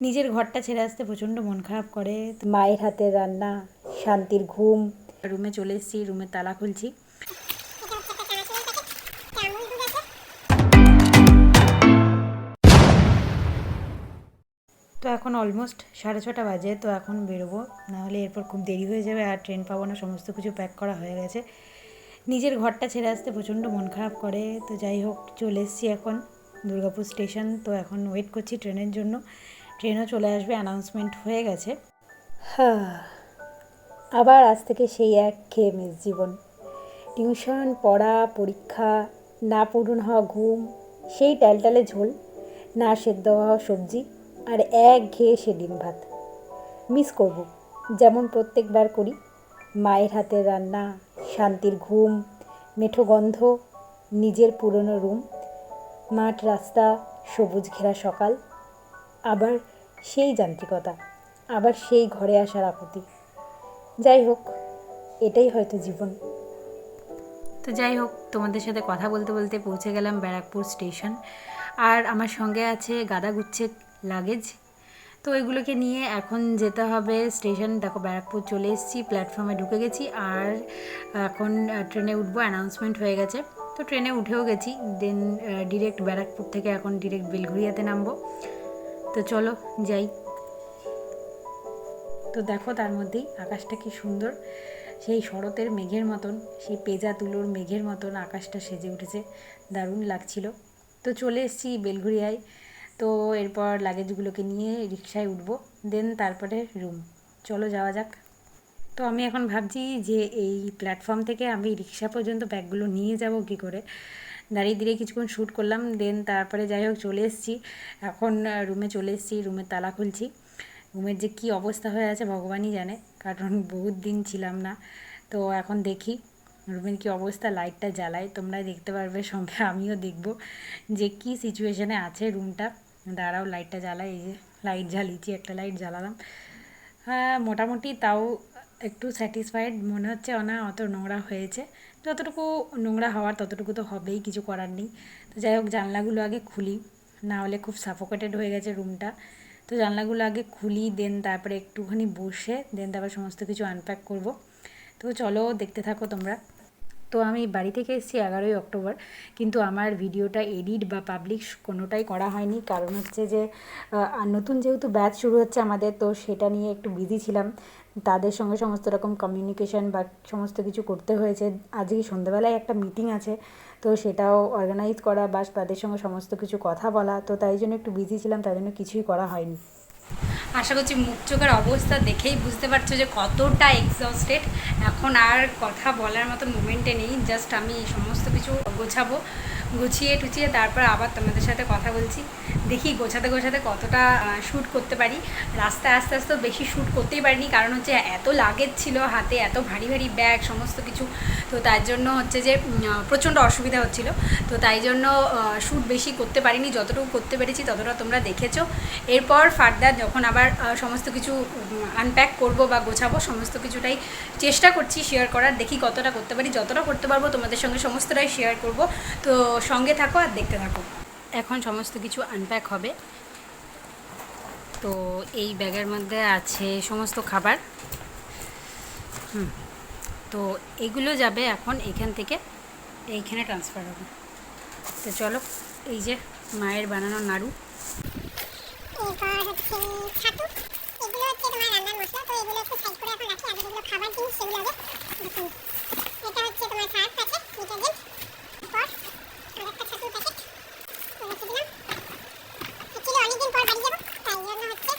নিজের ঘরটা ছেড়ে আসতে প্রচণ্ড মন খারাপ করে। মায়ের হাতের রান্না, শান্তির ঘুম। রুমে চলে এসেছি, রুমের তালা খুলছি। তো এখন অলমোস্ট 6:30 বাজে। তো এখন বেরোবো, নাহলে এরপর খুব দেরি হয়ে যাবে আর ট্রেন পাবো না। সমস্ত কিছু প্যাক করা হয়ে গেছে। নিজের ঘরটা ছেড়ে আসতে প্রচণ্ড মন খারাপ করে। তো যাই হোক, চলে এসেছি এখন দুর্গাপুর স্টেশন। তো এখন ওয়েট করছি ট্রেনের জন্য। ট্রেনও চলে আসবে, অ্যানাউন্সমেন্ট হয়ে গেছে। আবার আজ থেকে সেই একঘেয়ে মেস জীবন। টিউশন, পড়া, পরীক্ষা, না পূরণ হওয়া ঘুম, সেই টালটালে ঝোল, না সেদ্ধ হওয়া সবজি, আর একঘেয়ে সে ডিম ভাত। মিস করব, যেমন প্রত্যেকবার করি, মায়ের হাতের রান্না, শান্তির ঘুম, মেঠো গন্ধ, নিজের পুরনো রুম, মাঠ রাস্তা, সবুজ ঘেরা সকাল, আবার সেই যান্ত্রিকতা, আবার সেই ঘরে আসার আকুতি। যাই হোক, এটাই হয়তো জীবন। তো যাই হোক, তোমাদের সাথে কথা বলতে বলতে পৌঁছে গেলাম ব্যারাকপুর স্টেশন। আর আমার সঙ্গে আছে গাদা গুচ্ছের লাগেজ। তো এগুলোকে নিয়ে এখন যেতে হবে স্টেশন। দেখো, ব্যারাকপুর চলে এসেছি, প্ল্যাটফর্মে ঢুকে গেছি। আর এখন ট্রেনে উঠবো, অ্যানাউন্সমেন্ট হয়ে গেছে। তো ট্রেনে উঠেও গেছি। দেন ডিরেক্ট ব্যারাকপুর থেকে এখন ডিরেক্ট বেলঘরিয়াতে নামবো। তো চলো যাই। তো দেখো, তার মধ্যেই আকাশটা কি সুন্দর, সেই শরতের মেঘের মতন, সেই পেঁজা তুলোর মেঘের মতন আকাশটা সেজে উঠেছে, দারুণ লাগছিল। তো চলে এসেছি বেলঘরিয়ায়। তো এরপর লাগেজগুলোকে নিয়ে রিকশায় উঠবো, দেন তারপরে রুম। চলো যাওয়া যাক। তো আমি এখন ভাবছি যে এই প্ল্যাটফর্ম থেকে আমি রিকশা পর্যন্ত ব্যাগগুলো নিয়ে যাব কী করে। দাঁড়িয়ে দাঁড়িয়ে কিছুক্ষণ শ্যুট করলাম, দেন তারপরে যাই হোক চলে এসেছি। এখন রুমে চলে এসেছি, রুমের তালা খুলছি। রুমের যে কী অবস্থা হয়ে আছে ভগবানই জানে, কারণ বহুত দিন ছিলাম না। তো এখন দেখি রুমের কী অবস্থা। লাইটটা জ্বালাই, তোমরাই দেখতে পারবে, সঙ্গে আমিও দেখব যে কী সিচুয়েশানে আছে রুমটা। দাঁড়াও, লাইটটা জ্বালাই। এই যে লাইট জ্বালিয়েছি, একটা লাইট জ্বালালাম। হ্যাঁ, মোটামুটি তাও একটু স্যাটিসফাইড মনে হচ্ছে না অত নোংরা হয়েছে। যতটুকু নোংরা হওয়ার ততটুকু তো হবেই, কিছু করার নেই। তো যাই হোক, জানলাগুলো আগে খুলি, না হলে খুব সাফোকেটেড হয়ে গেছে রুমটা। তো জানলাগুলো আগে খুলি, দেন তারপরে একটুখানি বসে দেন তারপর সমস্ত কিছু আনপ্যাক করব। তো চলো দেখতে থাকো তোমরা। তো আমি বাড়ি থেকে এসেছি 11ই অক্টোবর, কিন্তু আমার ভিডিওটা এডিট বা পাবলিশ কোনোটাই করা হয়নি। কারণ হচ্ছে যে নতুন যেহেতু ব্যাচ শুরু হচ্ছে আমাদের, তো সেটা নিয়ে একটু বিজি ছিলাম। তাদের সঙ্গে সমস্ত রকম কমিউনিকেশন বা সমস্ত কিছু করতে হয়েছে। আজকে সন্ধ্যাবেলায় একটা মিটিং আছে, তো সেটাও অর্গানাইজ করা বা তাদের সঙ্গে সমস্ত কিছু কথা বলা, তো তাই জন্য একটু বিজি ছিলাম, তাই জন্য কিছুই করা হয়নি। আশা করছি মুখ চোখের অবস্থা দেখেই বুঝতে পারছো যে কতটা এক্সস্টেড। এখন আর কথা বলার মতো মোমেন্টে নেই। জাস্ট আমি সমস্ত কিছু গোছাবো, গুছিয়ে টুচিয়ে তারপর আবার তোমাদের সাথে কথা বলছি। দেখি গোছাতে গোছাতে কতটা শ্যুট করতে পারি। রাস্তায় আস্তে আস্তে বেশি শ্যুট করতেই পারিনি, কারণ হচ্ছে এত লাগেজ ছিল হাতে, এত ভারী ভারী ব্যাগ সমস্ত কিছু। তো তার জন্য হচ্ছে যে প্রচণ্ড অসুবিধা হচ্ছিলো। তো তাই জন্য শ্যুট বেশি করতে পারিনি, যতটুকু করতে পেরেছি ততটা তোমরা দেখেছো। এরপর ফার্দার যখন আবার সমস্ত কিছু আনপ্যাক করব বা গোছাবো, সমস্ত কিছুটাই চেষ্টা করছি শেয়ার করার। দেখি কতটা করতে পারি, যতটা করতে পারবো তোমাদের সঙ্গে সমস্তটাই শেয়ার করব। তো সঙ্গে থাকো আর দেখতে থাকো। এখন সমস্ত কিছু আনপ্যাক হবে। তো এই ব্যাগের মধ্যে আছে সমস্ত খাবার। তো এগুলো যাবে এখন এখান থেকে এইখানে ট্রান্সফার হবে। তো চলো, এই যে মায়ের বানানো নাড়ু, এরপর হচ্ছে ছাতু, এগুলো হচ্ছে তোমার রান্নার মশলা। তো এগুলো একটু সাইড করে এখন রাখি, আগে যেগুলো খাবার জিনিস সেগুলো আগে দেখুন। এটা হচ্ছে তোমার সার্ফ প্যাকেট, ডিটারজেন্ট, এরপর আরেকটা ছাতুর প্যাকেট রেখে দিলাম। অ্যাকচুয়ালি অনেকদিন পর বাড়ি যাবো, তাই জন্য হচ্ছে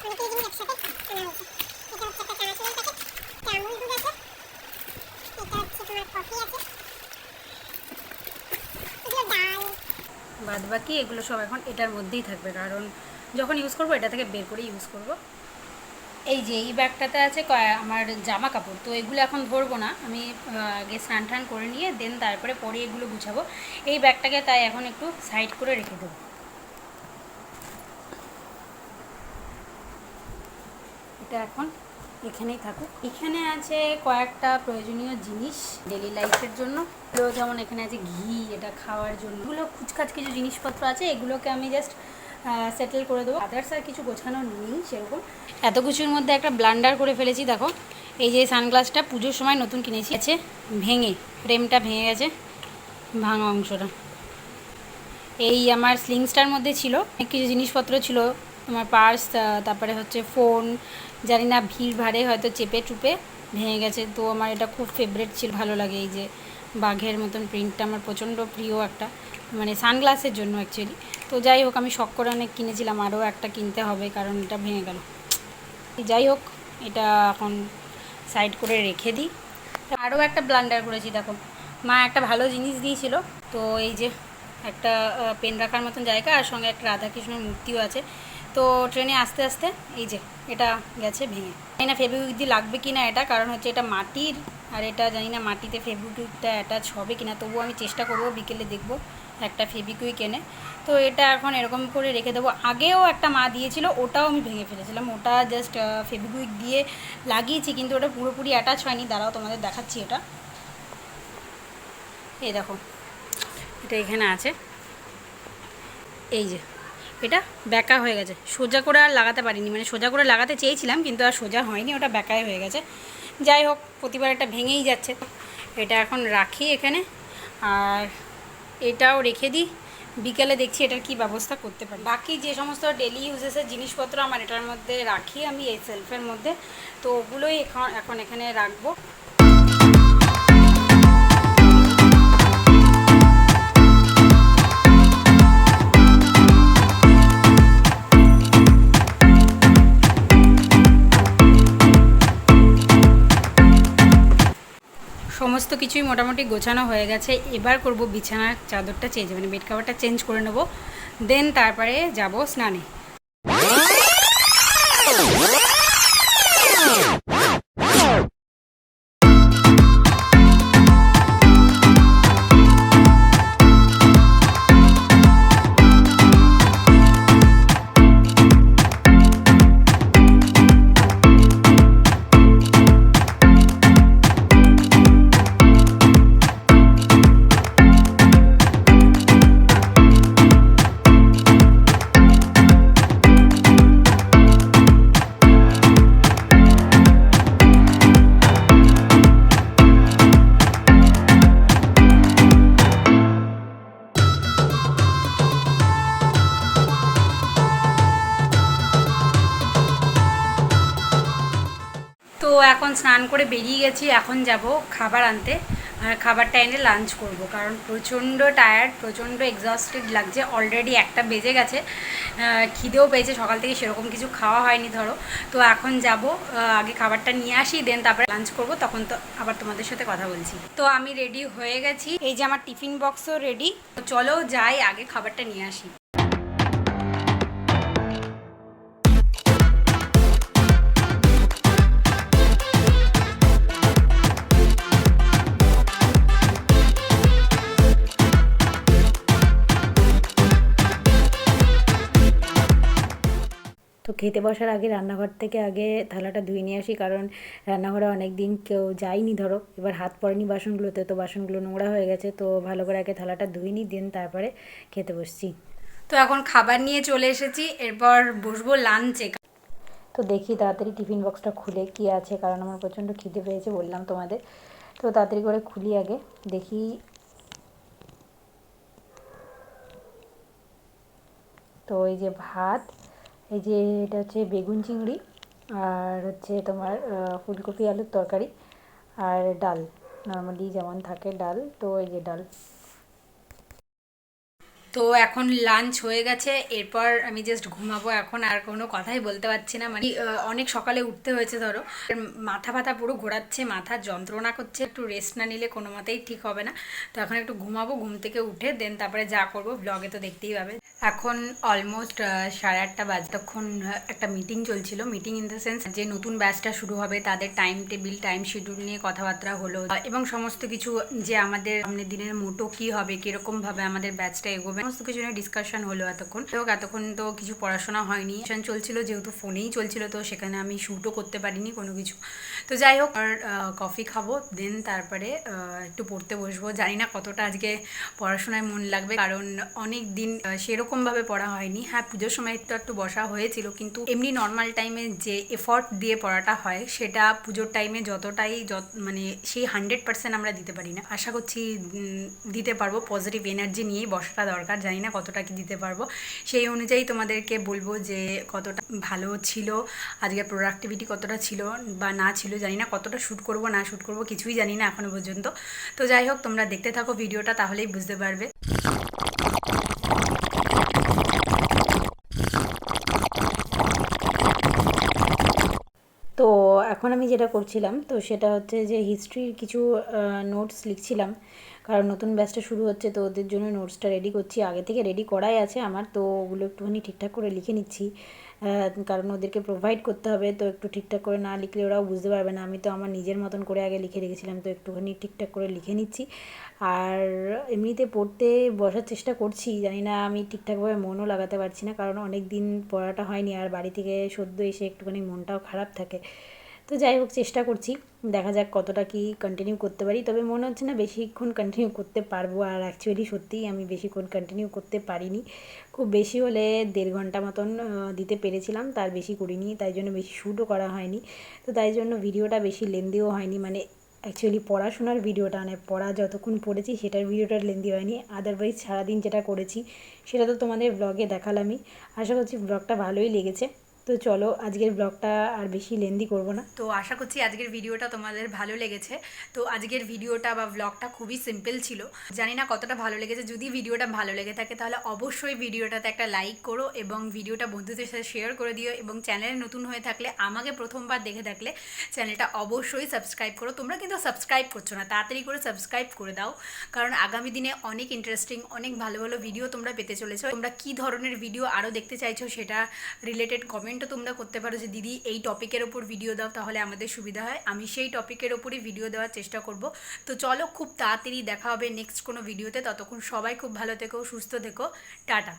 অনেকগুলো জিনিস একসাথে আনা হয়েছে। এটা হচ্ছে একটা চানাচুরের প্যাকেট, এটা আমুল দুধ আছে, এটা হচ্ছে তোমার কফি আছে, এগুলো ডাল। বাদ বাকি এগুলো সব এখন এটার মধ্যেই থাকবে, কারণ যখন ইউজ করবো এটা থেকে বের করে ইউজ করব। এই যে এই ব্যাগটাতে আছে আমার জামা কাপড়। তো এগুলো এখন ধরবো না, আমি আগে স্নান টান করে নিয়ে দেন তারপরে পরে এগুলো গুছাবো। এই ব্যাগটাকে তাই এখন একটু সাইড করে রেখে দেবো। এটা এখন এখানেই থাকুক। এখানে আছে কয়েকটা প্রয়োজনীয় জিনিস ডেলি লাইফের জন্য। যেমন এখানে আছে ঘি, এটা খাওয়ার জন্য। এগুলো খুচখাচ কিছু জিনিসপত্র আছে, এগুলোকে আমি জাস্ট সেটেল করে দেবো। আদার্স আর কিছু গোছানো নেই সেরকম। এত কিছুর মধ্যে একটা ব্লান্ডার করে ফেলেছি। দেখো এই যে সানগ্লাসটা পুজোর সময় নতুন কিনেছি, আছে ভেঙে, ফ্রেমটা ভেঙে গেছে, ভাঙা অংশটা। এই আমার স্লিংসটার মধ্যে ছিল অনেক কিছু জিনিসপত্র ছিল, তোমার পার্স, তারপরে হচ্ছে ফোন, জানি না ভিড় ভাড়ে হয়তো চেপে টুপে ভেঙে গেছে। তো আমার এটা খুব ফেভারিট ছিল, ভালো লাগে। এই যে বাঘের মতন প্রিন্টটা আমার প্রচণ্ড প্রিয় একটা, মানে সানগ্লাসের জন্য অ্যাকচুয়ালি। তো যাই হোক, আমি শখ করে অনেক কিনেছিলাম, আরও একটা কিনতে হবে কারণ এটা ভেঙে গেল। যাই হোক, এটা এখন সাইড করে রেখে দিই। আরও একটা ব্লান্ডার করেছি। দেখো মা একটা ভালো জিনিস দিয়েছিল, তো এই যে একটা পেন রাখার মতন জায়গা, আর সঙ্গে একটা রাধাকৃষ্ণের মূর্তিও আছে। তো ট্রেনে আস্তে আস্তে এই যে এটা গেছে ভেঙে। জানি না ফেব্রিকুইক দিয়ে লাগবে কি না এটা, কারণ হচ্ছে এটা মাটির, আর এটা জানি না মাটিতে ফেব্রিকুইকটা অ্যাটাচ হবে কিনা। তবুও আমি চেষ্টা করবো, বিকেলে দেখবো একটা ফেব্রিকুইক এনে। তো এটা এখন এরকম করে রেখে দেবো। আগেও একটা মা দিয়েছিল, ওটাও আমি ভেঙে ফেলেছিলাম। ওটা জাস্ট ফেব্রিকুইক দিয়ে লাগিয়েছি, কিন্তু ওটা পুরোপুরি অ্যাটাচ হয়নি। দাঁড়াও তোমাদের দেখাচ্ছি। এটা এই দেখো, এটা এখানে আছে। এই যে এটা ব্যাকা হয়ে গেছে, সোজা করে আর লাগাতে পারিনি, মানে সোজা করে লাগাতে চেয়েছিলাম কিন্তু আর সোজা হয়নি, ওটা ব্যাকাই হয়ে গেছে। যাই হোক, প্রতিবার এটা ভেঙেই যাচ্ছে। এটা এখন রাখি এখানে, আর এটাও রেখে দিই। বিকেলে দেখছি এটার কি ব্যবস্থা করতে পারি। বাকি যে সমস্ত ডেলি ইউজেসের জিনিসপত্র আমার এটার মধ্যে রাখি, আমি এই সেলফের মধ্যে, তো ওগুলোই এখন এখানে রাখবো। সমস্ত কিছুই মোটামুটি গোছানো হয়ে গেছে। এবার করব বিছানার চাদরটা চেঞ্জ, মানে বেড কাভারটা চেঞ্জ করে নেব, দেন তারপরে যাব স্নানে। তো এখন স্নান করে বেরিয়ে গেছি, এখন যাব খাবার আনতে, আর খাবারটা এনে লাঞ্চ করব, কারণ প্রচণ্ড টায়ার্ড, প্রচণ্ড এক্সস্টেড লাগছে। অলরেডি 1টা বেজে গেছে, খিদেও পেয়েছে, সকাল থেকে সেরকম কিছু খাওয়া হয়নি ধরো। তো এখন যাব, আগে খাবারটা নিয়ে আসি, দেন তারপরে লাঞ্চ করব, তখন তো আবার তোমাদের সাথে কথা বলছি। তো আমি রেডি হয়ে গেছি, এই যে আমার টিফিন বক্সও রেডি। চলো যাই, আগে খাবারটা নিয়ে আসি। তো খেতে বসার আগে রান্নাঘর থেকে আগে থালাটা ধুয়ে নিয়ে আসি, কারণ রান্নাঘরে অনেক দিন কেউ যায়নি ধরো, এবার হাত পড়েনি বাসনগুলোতে, তো বাসনগুলো নোংরা হয়ে গেছে। তো ভালো করে আগে থালাটা ধুয়ে নিই, দেন তারপরে খেতে বসছি। তো এখন খাবার নিয়ে চলে এসেছি, এরপর বসবো লাঞ্চে। তো দেখি তাড়াতাড়ি টিফিন বক্সটা খুলে কি আছে, কারণ আমার প্রচণ্ড খিদে পেয়েছে বললাম তোমাদের। তো তাড়াতাড়ি করে খুলি, আগে দেখি। তো এই যে ভাত, এই যে এটা হচ্ছে বেগুন চিংড়ি, আর হচ্ছে তোমার ফুলকপি আলুর তরকারি, আর ডাল, নর্মালি যেমন থাকে ডাল। তো এই যে ডাল। তো এখন লাঞ্চ হয়ে গেছে, এরপর আমি জাস্ট ঘুমাবো। এখন আর কোনো কথাই বলতে পারছি না, মানে অনেক সকালে উঠতে হয়েছে ধরো, মাথা ব্যথা পুরো ঘোরাচ্ছে, মাথা যন্ত্রণা করছে, একটু রেস্ট না নিলে কোনো মতেই ঠিক হবে না। তো এখন একটু ঘুমাবো, ঘুম থেকে উঠে দেন তারপরে যা করবো ব্লগে তো দেখতেই পাবে। এখন অলমোস্ট 8:30 বাজে। তখন একটা মিটিং চলছিল, মিটিং ইন দ্য সেন্স যে নতুন ব্যাচটা শুরু হবে তাদের টাইম টেবিল, টাইম শিডিউল নিয়ে কথাবার্তা হলো, এবং সমস্ত কিছু যে আমাদের সামনের দিনের মোটো কী হবে, কীরকমভাবে আমাদের ব্যাচটা এগোবে সমস্ত কিছু নিয়ে ডিসকাশন হলো এতক্ষণ তো কিছু পড়াশোনা হয়নি, চলছিল যেহেতু ফোনেই চলছিল, তো সেখানে আমি শ্যুটও করতে পারিনি কোনো কিছু। তো যাই হোক, আর কফি খাবো, দেন তারপরে একটু পড়তে বসবো। জানি না কতটা আজকে পড়াশোনায় মন লাগবে, কারণ অনেক দিন সেরকমভাবে পড়া হয়নি। হ্যাঁ, পুজোর সময় একটু বসা হয়েছিল, কিন্তু এমনি নর্মাল টাইমে যে এফর্ট দিয়ে পড়াটা হয় সেটা পুজোর টাইমে যতটাই মানে সেই 100% আমরা দিতে পারি না। আশা করছি দিতে পারবো। পজিটিভ এনার্জি নিয়েই বসাটা দরকার, জানি না কতটা কি দিতে পারবো। সেই অনুযায়ী তোমাদেরকে বলবো যে কতটা ভালো ছিল আজকের প্রোডাক্টিভিটি, কতটা ছিল বা না ছিল। জানি না কতটা শ্যুট করবো না শ্যুট করবো, কিছুই জানি না এখনো পর্যন্ত। তো যাই হোক, তোমরা দেখতে থাকো ভিডিওটা, তাহলেই বুঝতে পারবে। তো এখন আমি যেটা করছিলাম, তো সেটা হচ্ছে যে হিস্ট্রির কিছু নোটস লিখছিলাম, কারণ নতুন ব্যাচটা শুরু হচ্ছে, তো ওদের জন্য নোটসটা রেডি করছি। আগে থেকে রেডি করাই আছে আমার, তো ওগুলো একটুখানি ঠিকঠাক করে লিখে নিচ্ছি, কারণ ওদেরকে প্রোভাইড করতে হবে। তো একটু ঠিকঠাক করে না লিখলে ওরাও বুঝতে পারবে না। আমি তো আমার নিজের মতন করে আগে লিখে রেখেছিলাম, তো একটুখানি ঠিকঠাক করে লিখে নিচ্ছি। আর এমনিতে পড়তে বসার চেষ্টা করছি, জানি না আমি ঠিকঠাকভাবে মনও লাগাতে পারছি না, কারণ অনেক দিন পড়াটা হয়নি, আর বাড়ি থেকে সদ্য এসে একটুখানি মনটাও খারাপ থাকে। তো যাই হোক, চেষ্টা করছি, দেখা যাক কতটা কি কন্টিনিউ করতে পারি। তবে মনে হচ্ছে না বেশিক্ষণ কন্টিনিউ করতে পারবো, আর অ্যাকচুয়ালি সত্যিই আমি বেশিক্ষণ কন্টিনিউ করতে পারিনি। খুব বেশি হলে 1.5 ঘন্টা মতন দিতে পেরেছিলাম, তার বেশি করিনি, তাই জন্য বেশি শ্যুটও করা হয়নি। তো তাই জন্য ভিডিওটা বেশি লেন্দিও হয়নি, মানে অ্যাকচুয়ালি পড়াশোনার ভিডিওটা, মানে পড়া যতক্ষণ পড়েছি সেটার ভিডিওটা লেন্দি হয়নি। আদারওয়াইজ সারাদিন যেটা করেছি সেটা তো তোমাদের ব্লগে দেখালামই। আশা করছি ব্লগটা ভালোই লেগেছে। তো চলো, আজকের ব্লগটা আর বেশি লেন্দি করব না। তো আশা করছি আজকের ভিডিওটা তোমাদের ভালো লেগেছে। তো আজকের ভিডিওটা বা ব্লগটা খুবই সিম্পল ছিল, জানি না কতটা ভালো লেগেছে। যদি ভিডিওটা ভালো লেগে থাকে তাহলে অবশ্যই ভিডিওটাতে একটা লাইক করো, এবং ভিডিওটা বন্ধুদের সাথে শেয়ার করে দিও, এবং চ্যানেলে নতুন হয়ে থাকলে, আমাকে প্রথমবার দেখে থাকলে চ্যানেলটা অবশ্যই সাবস্ক্রাইব করো। তোমরা কিন্তু সাবস্ক্রাইব করছো না, তাড়াতাড়ি করে সাবস্ক্রাইব করে দাও, কারণ আগামী দিনে অনেক ইন্টারেস্টিং, অনেক ভালো ভালো ভিডিও তোমরা পেতে চলেছো। তোমরা কী ধরনের ভিডিও আরও দেখতে চাইছো সেটা রিলেটেড কমেন্টও তোমরা করতে পারো, যে দিদি এই টপিকের ওপর ভিডিও দাও, তাহলে আমাদের সুবিধা হয়। আমি সেই টপিকের ওপরই ভিডিও দেওয়ার চেষ্টা করব। তো চলো, খুব তাড়াতাড়ি দেখা হবে নেক্সট কোনো ভিডিওতে। ততক্ষণ সবাই খুব ভালো থেকো, সুস্থ থেকো, টাটা।